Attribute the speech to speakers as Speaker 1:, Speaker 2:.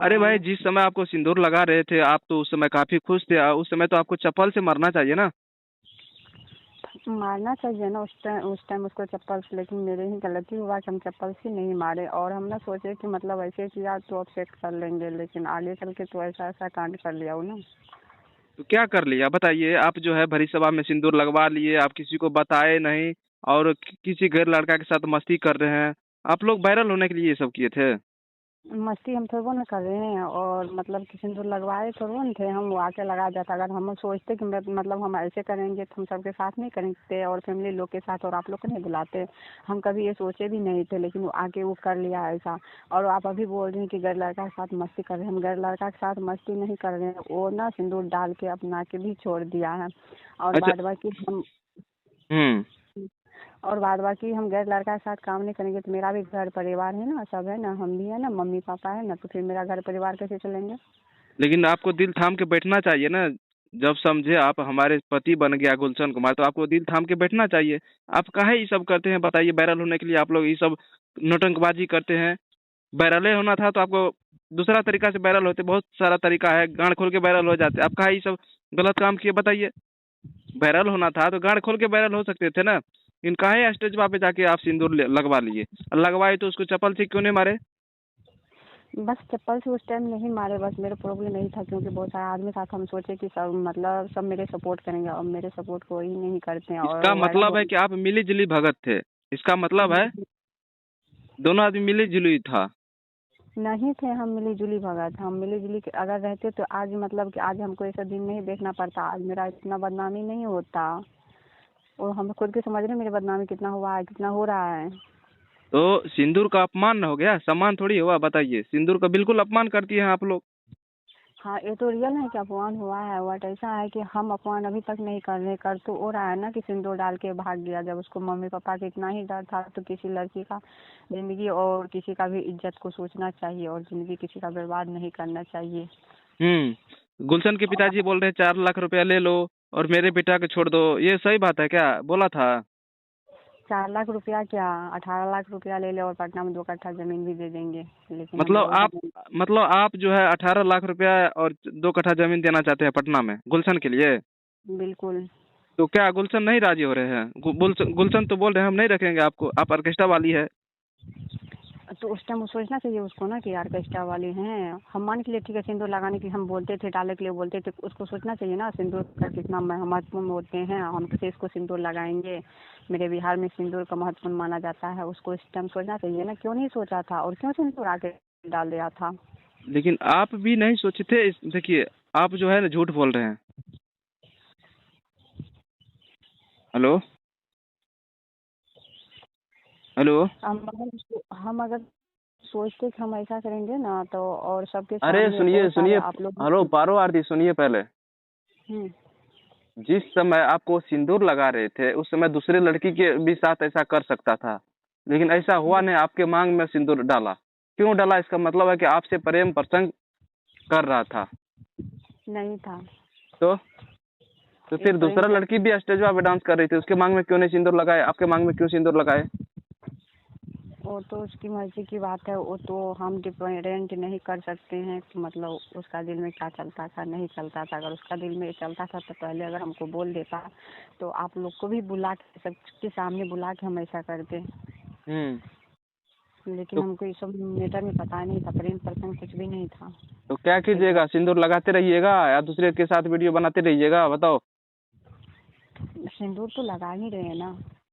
Speaker 1: अरे भाई,
Speaker 2: और
Speaker 1: जिस समय आपको सिंदूर लगा रहे थे आप तो उस समय काफी खुश थे। उस समय तो आपको चप्पल से मारना चाहिए ना।
Speaker 2: मारना चाहिए ना उस टाइम उसको चप्पल से, लेकिन मेरे ही गलती हुआ कि हम चप्पल से नहीं मारे। और हम ना सोचे कि मतलब ऐसे किया तो अब सेट कर लेंगे, लेकिन आगे चल के तो ऐसा ऐसा कांड कर लिया हो ना।
Speaker 1: तो क्या कर लिया बताइए? आप जो है भरी सभा में सिंदूर लगवा लिए, आप किसी को बताए नहीं और किसी गैर लड़का के साथ मस्ती कर रहे हैं। आप लोग वायरल होने के लिए ये सब किए थे।
Speaker 2: मस्ती हम थोड़ा ना कर रहे हैं, और मतलब कि सिंदूर लगवाए थोड़ा ना थे हम, वो आके लगा जाता। अगर हम सोचते कि मतलब हम ऐसे करेंगे तो हम सबके साथ नहीं करेंगे और फैमिली लोग के साथ, और आप लोग को नहीं बुलाते। हम कभी ये सोचे भी नहीं थे, लेकिन वो आके वो कर लिया ऐसा। और आप अभी बोल रहे हैं कि गैर लड़का के साथ मस्ती कर रहे हैं, हम गैर लड़का के साथ मस्ती नहीं कर रहे हैं। वो ना सिंदूर डाल के अपना के भी छोड़ दिया है। और
Speaker 1: अच्छा।
Speaker 2: बाद बाकी हम
Speaker 1: हम्म।
Speaker 2: और बाद बाकी हम गैर लड़का के साथ काम नहीं करेंगे तो मेरा भी घर परिवार है ना, सब है ना, हम भी है ना, मम्मी पापा है ना, तो फिर मेरा घर परिवार कैसे चलेंगे।
Speaker 1: लेकिन आपको दिल थाम के बैठना चाहिए ना। जब समझे आप हमारे पति बन गया गुलशन कुमार, तो आपको दिल थाम के बैठना चाहिए। आप काहे ये सब करते हैं बताइए? वायरल होने के लिए आप लोग ये सब नौटंकबाजी करते हैं। वायरल होना था तो आपको दूसरा तरीका से वायरल होते। बहुत सारा तरीका है, गांड खोल के वायरल हो जाते। आप काहे ये सब गलत काम किए बताइए? वायरल होना था तो गांड खोल के वायरल हो सकते थे ना। लेकिन काहे स्टेज पे जाके आप सिंदूर लगवा लिए? और लगवाए तो उसको चप्पल से क्यों नहीं मारे?
Speaker 2: बस चप्पल से उस टाइम नहीं मारे, बस मेरे प्रॉब्लम नहीं था, क्योंकि बहुत सारे आदमी साथ हम सोचे कि सब मतलब सब मेरे सपोर्ट करेंगे, और मेरे सपोर्ट को ही नहीं करते हैं और
Speaker 1: इसका
Speaker 2: वायरल
Speaker 1: मतलब
Speaker 2: हो।
Speaker 1: है कि आप मिली जुली भगत थे। इसका मतलब है दोनों आदमी मिली जुली था।
Speaker 2: नहीं थे हम मिली जुली भगत, हम मिली जुली अगर रहते तो आज मतलब कि आज हमको ऐसा दिन नहीं देखना पड़ता, आज मेरा इतना बदनामी नहीं होता। और हम खुद भी समझ रहे हैं मेरी बदनामी कितना हुआ है, कितना हो रहा है।
Speaker 1: तो सिंदूर का अपमान न हो गया? सम्मान थोड़ी हुआ बताइए? सिंदूर का बिल्कुल अपमान करती हैं आप लोग।
Speaker 2: हाँ, ये तो रियल है कि अपमान हुआ है, बट ऐसा है कि हम अपमान अभी तक नहीं कर रहे, कर तो हो रहा है ना कि सिंदूर डाल के भाग गया। जब उसको मम्मी पापा का इतना ही डर था तो किसी लड़की का जिंदगी और किसी का भी इज्जत को सोचना चाहिए, और जिंदगी किसी का बर्बाद नहीं करना चाहिए।
Speaker 1: गुलशन के पिताजी बोल रहे हैं 4 लाख रुपया ले लो और मेरे बेटा को छोड़ दो। ये सही बात है क्या? बोला था।
Speaker 2: 4 लाख रुपया क्या, 18 लाख रुपया ले ले और पटना में 2 कट्ठा जमीन भी दे देंगे, लेकिन हम
Speaker 1: मतलब
Speaker 2: बोल
Speaker 1: आप
Speaker 2: रहे हैं।
Speaker 1: मतलब आप जो है 18 लाख रुपया और 2 कट्ठा जमीन देना चाहते हैं पटना में गुलशन के लिए?
Speaker 2: बिल्कुल।
Speaker 1: तो क्या गुलशन नहीं राजी हो रहे हैं? गुलशन तो बोल रहे हैं हम नहीं रखेंगे आपको, आप ऑर्केस्ट्रा वाली है।
Speaker 2: तो उस टाइम वो सोचना चाहिए उसको ना कि ऑर्केस्ट्रा वाले हैं, हम मान के लिए ठीक है सिंदूर लगाने के लिए हम बोलते थे, डालने के लिए बोलते थे, उसको सोचना चाहिए ना सिंदूर का कितना महत्वपूर्ण होते हैं, हम कैसे इसको सिंदूर लगाएंगे। मेरे बिहार में सिंदूर का महत्वपूर्ण माना जाता है, उसको इस टाइम सोचना चाहिए ना, क्यों नहीं सोचा था और क्यों सिंदूर आके डाल दिया था।
Speaker 1: लेकिन आप भी नहीं सोचे थे देखिए, आप जो है ना झूठ बोल रहे हैं। हेलो। हेलो।
Speaker 2: हम अगर सोचते कि हम ऐसा करेंगे ना तो, और सबके
Speaker 1: अरे
Speaker 2: सामने
Speaker 1: सुनिए
Speaker 2: बहुत सारे
Speaker 1: सुनिए।
Speaker 2: आप लोग।
Speaker 1: हेलो पारो आरती, सुनिए पहले।
Speaker 2: हम्म।
Speaker 1: जिस समय आपको सिंदूर लगा रहे थे उस समय दूसरे लड़की के भी साथ ऐसा कर सकता था। लेकिन ऐसा हुआ नहीं, आपके मांग में सिंदूर डाला। क्यों डाला? इसका मतलब है कि आपसे प्रेम प्रसंग कर रहा था।
Speaker 2: नहीं था।
Speaker 1: तो तो
Speaker 2: एक
Speaker 1: फिर
Speaker 2: प्रेम
Speaker 1: दूसरा
Speaker 2: का।
Speaker 1: लड़की भी स्टेज पे डांस कर रही थी, उसके मांग में क्यों नहीं सिंदूर लगाए? आपके मांग में क्यों सिंदूर लगाए?
Speaker 2: वो तो उसकी मर्जी की बात है, वो तो हम डिपेंडेंट नहीं कर सकते हैं कि मतलब उसका दिल में क्या चलता था नहीं चलता था। अगर उसका दिल में चलता था तो पहले अगर हमको बोल देता तो आप लोग को भी बुला के सबके सामने बुला के हम ऐसा करते।
Speaker 1: हम्म।
Speaker 2: लेकिन
Speaker 1: तो
Speaker 2: हमको ये सब मैटर में पता नहीं था, प्रेम प्रसंग कुछ भी नहीं था।
Speaker 1: तो क्या
Speaker 2: एक
Speaker 1: कीजिएगा? सिंदूर लगाते रहिएगा या दूसरे के साथ वीडियो बनाते रहिएगा? बताओ।
Speaker 2: सिंदूर तो लगा ही रहे हैं ना।